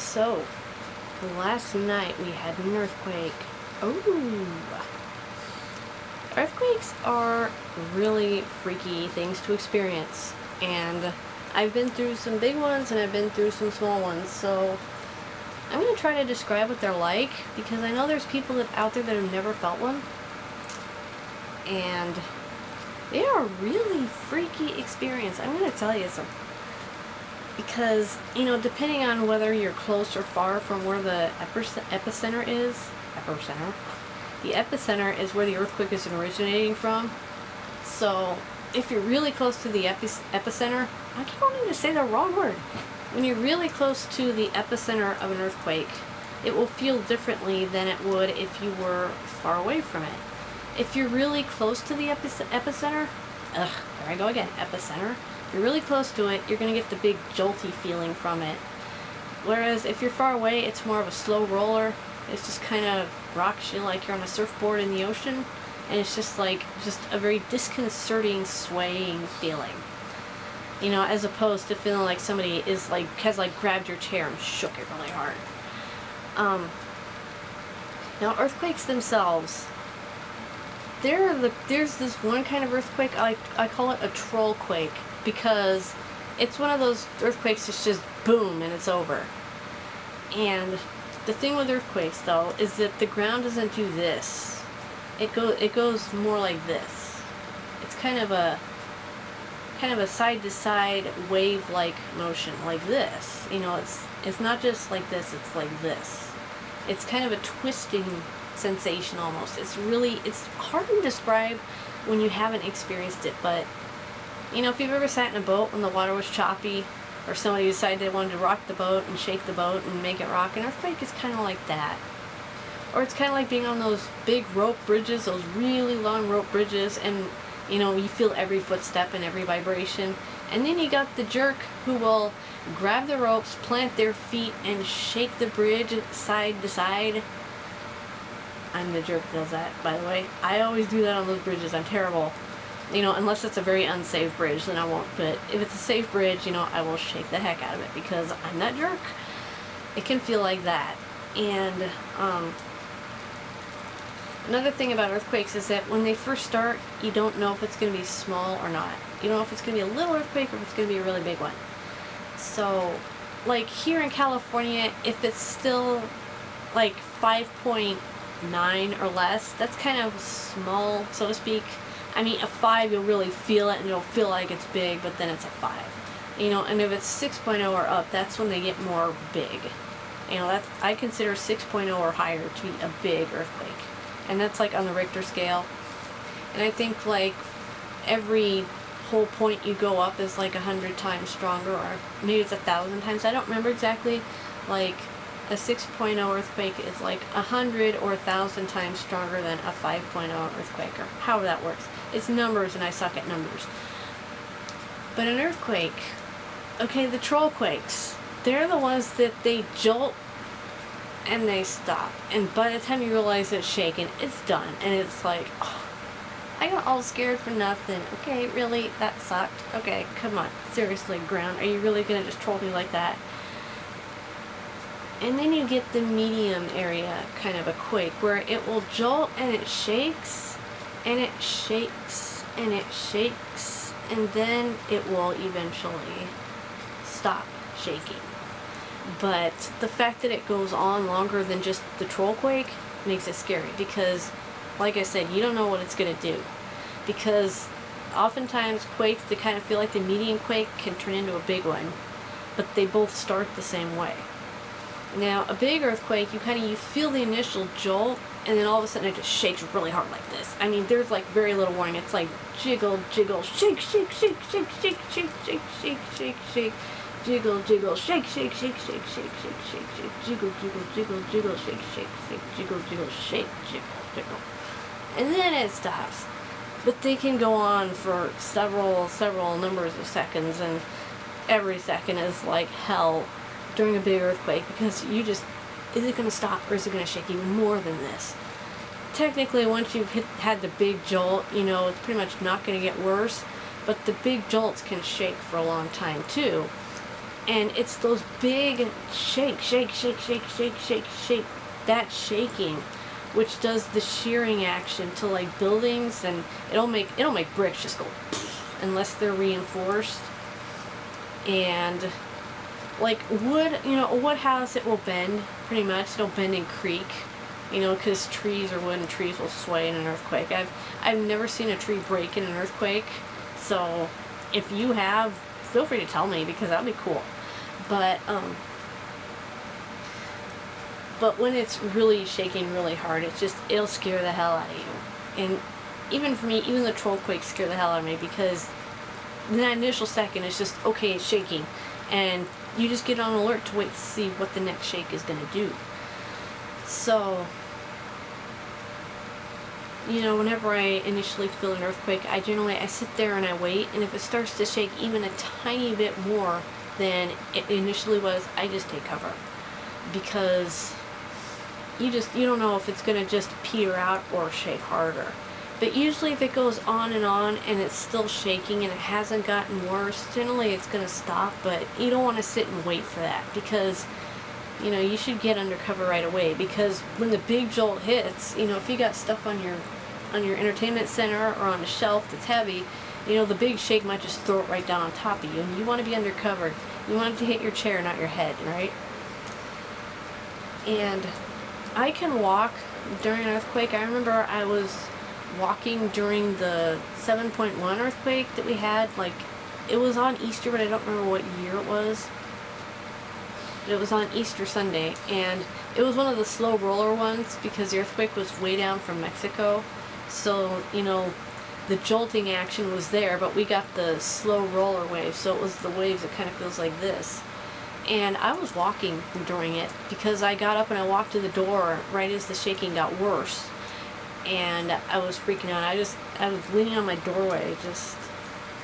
So, last night we had an earthquake. Oh! Earthquakes are really freaky things to experience, and I've been through some big ones and I've been through some small ones, so I'm going to try to describe what they're like, because I know there's people out there that have never felt one, and they are a really freaky experience. I'm going to tell you something. Because, depending on whether you're close or far from where the epicenter is, the epicenter is where the earthquake is originating from. So, if you're really close to the epicenter, I keep wanting to say the wrong word. When you're really close to the epicenter of an earthquake, it will feel differently than it would if you were far away from it. If you're really close to the epicenter, there I go again, epicenter. If you're really close to it, you're going to get the big jolty feeling from it. Whereas if you're far away, it's more of a slow roller. It's just kind of rocks you like you're on a surfboard in the ocean. And it's just a very disconcerting, swaying feeling. As opposed to feeling like somebody has grabbed your chair and shook it really hard. Now earthquakes themselves, there's this one kind of earthquake, I call it a troll quake, because it's one of those earthquakes that's just boom and it's over. And the thing with earthquakes, though, is that the ground doesn't do this. It goes more like this. It's kind of a side to side wave like motion, like this. It's not just like this, it's like this. It's kind of a twisting sensation almost. It's hard to describe when you haven't experienced it, but if you've ever sat in a boat when the water was choppy, or somebody decided they wanted to rock the boat and shake the boat and make it rock, an earthquake is kind of like that. Or it's kind of like being on those big rope bridges, those really long rope bridges, and you feel every footstep and every vibration. And then you got the jerk who will grab the ropes, plant their feet, and shake the bridge side to side. I'm the jerk that does that, by the way. I always do that on those bridges. I'm terrible. Unless it's a very unsafe bridge, then I won't. But if it's a safe bridge, I will shake the heck out of it, because I'm that jerk. It can feel like that. And another thing about earthquakes is that when they first start, you don't know if it's going to be small or not. You don't know if it's going to be a little earthquake or if it's going to be a really big one. So, here in California, if it's still 5.9 or less, that's kind of small, so to speak. I mean, a 5, you'll really feel it, and it'll feel like it's big, but then it's a 5. And if it's 6.0 or up, that's when they get more big. I consider 6.0 or higher to be a big earthquake. And that's on the Richter scale. And I think every whole point you go up is 100 times stronger, or maybe it's 1,000 times. I don't remember exactly. A 6.0 earthquake is 100 or 1,000 times stronger than a 5.0 earthquake, or however that works. It's numbers, and I suck at numbers. But an earthquake, okay, the troll quakes, they're the ones that they jolt and they stop. And by the time you realize it's shaking, it's done. And it's I got all scared for nothing. Okay, really? That sucked? Okay, come on. Seriously, ground, are you really going to just troll me like that? And then you get the medium area kind of a quake, where it will jolt and it shakes, and it shakes, and it shakes, and then it will eventually stop shaking. But the fact that it goes on longer than just the troll quake makes it scary, because, like I said, you don't know what it's going to do. Because oftentimes quakes, they kind of feel like the medium quake can turn into a big one, but they both start the same way. Now, a big earthquake, you feel the initial jolt, and then all of a sudden it just shakes really hard like this. I mean, there's very little warning. It's jiggle, jiggle, shake, shake, shake, shake, shake, shake, shake, shake, shake, shake, jiggle, jiggle, shake, shake, shake, shake, shake, shake, shake, shake, jiggle, jiggle, jiggle, jiggle, shake, shake, shake, jiggle, jiggle, shake, jiggle, jiggle. And then it stops. But they can go on for several numbers of seconds, and every second is like hell during a big earthquake, because is it going to stop, or is it going to shake even more than this? Technically, once you've had the big jolt, it's pretty much not going to get worse, but the big jolts can shake for a long time too. And it's those big shake, shake, shake, shake, shake, shake, shake, that shaking, which does the shearing action to like buildings, and it'll make bricks just go unless they're reinforced. And like wood, you know, a wood house, it will bend pretty much. It'll bend and creak, you know, because trees are wood and trees will sway in an earthquake. I've never seen a tree break in an earthquake, so if you have, feel free to tell me, because that'd be cool. But when it's really shaking really hard, it'll scare the hell out of you. And even for me, even the troll quakes scare the hell out of me, because in that initial second, it's just, okay, it's shaking. And you just get on alert to wait to see what the next shake is going to do. So, you know, whenever I initially feel an earthquake, I sit there and I wait, and if it starts to shake even a tiny bit more than it initially was, I just take cover. Because you don't know if it's going to just peter out or shake harder. But usually if it goes on and it's still shaking and it hasn't gotten worse, generally it's going to stop. But you don't want to sit and wait for that, because, you know, you should get under cover right away. Because when the big jolt hits, you know, if you got stuff on your entertainment center or on a shelf that's heavy, you know, the big shake might just throw it right down on top of you, and you want to be under cover. You want it to hit your chair, not your head, right? And I can walk during an earthquake. I remember I was walking during the 7.1 earthquake that we had. Like, it was on Easter, but I don't remember what year it was. But it was on Easter Sunday, and it was one of the slow roller ones, because the earthquake was way down from Mexico. So, you know, the jolting action was there, but we got the slow roller wave, so it was the waves that kind of feels like this. And I was walking during it, because I got up and I walked to the door right as the shaking got worse. And I was freaking out. I was leaning on my doorway,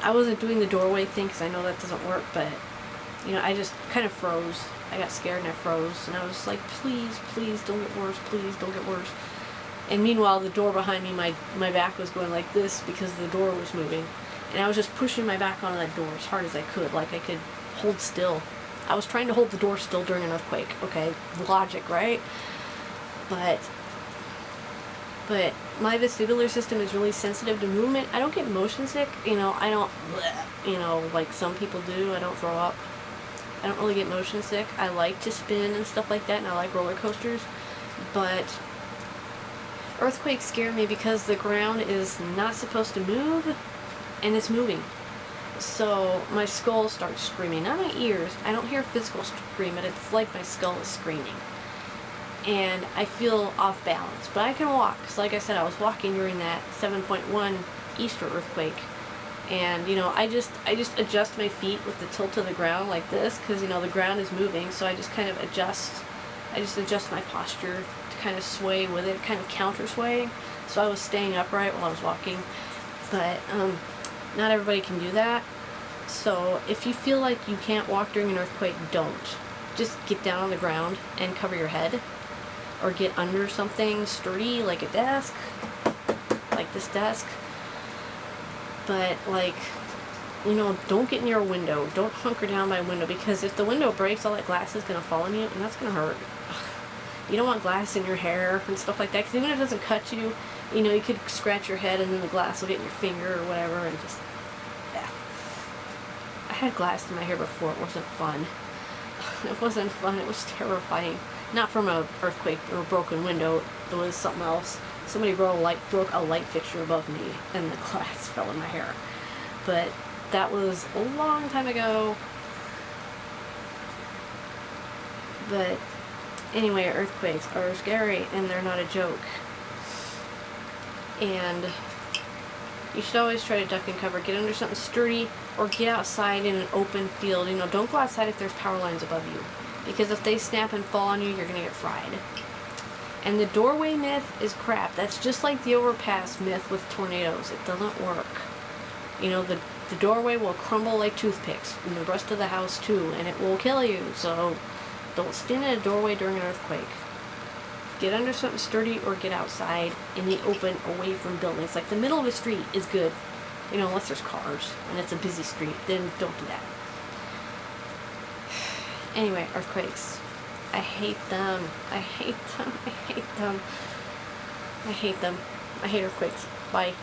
I wasn't doing the doorway thing, because I know that doesn't work, but, you know, I just kind of froze. I got scared and I froze, and I was like, please, please don't get worse, please don't get worse. And meanwhile, the door behind me, my back was going like this because the door was moving. And I was just pushing my back onto that door as hard as I could, like I could hold still. I was trying to hold the door still during an earthquake. Okay, logic, right? But my vestibular system is really sensitive to movement. I don't get motion sick, you know, I don't, you know, like some people do. I don't throw up. I don't really get motion sick. I like to spin and stuff like that, and I like roller coasters. But earthquakes scare me because the ground is not supposed to move, and it's moving. So my skull starts screaming. Not my ears. I don't hear physical scream, but it's like my skull is screaming. And I feel off balance. But I can walk. Because like I said, I was walking during that 7.1 Easter earthquake. And, you know, I just adjust my feet with the tilt of the ground like this, because, you know, the ground is moving. So I just kind of adjust my posture to kind of sway with it, kind of counter sway. So I was staying upright while I was walking. But not everybody can do that. So if you feel like you can't walk during an earthquake, don't. Just get down on the ground and cover your head. Or get under something sturdy, like a desk. Like this desk. But, like, you know, don't get near a window. Don't hunker down by a window, because if the window breaks, all that glass is going to fall on you, and that's going to hurt. You don't want glass in your hair and stuff like that, because even if it doesn't cut you, you know, you could scratch your head and then the glass will get in your finger or whatever, and just, yeah. I had glass in my hair before. It wasn't fun. It wasn't fun. It was terrifying. Not from an earthquake or a broken window. It was something else. Somebody broke a light fixture above me, and the glass fell in my hair. But that was a long time ago. But anyway, earthquakes are scary, and they're not a joke. And you should always try to duck and cover. Get under something sturdy, or get outside in an open field. You know, don't go outside if there's power lines above you, because if they snap and fall on you, you're gonna get fried. And the doorway myth is crap. That's just like the overpass myth with tornadoes. It doesn't work. You know, the doorway will crumble like toothpicks, and the rest of the house too, and it will kill you. So don't stand in a doorway during an earthquake. Get under something sturdy, or get outside in the open, away from buildings. Like the middle of the street is good, you know, unless there's cars and it's a busy street, then don't do that. Anyway, earthquakes. I hate them. I hate them. I hate them. I hate them. I hate earthquakes. Bye.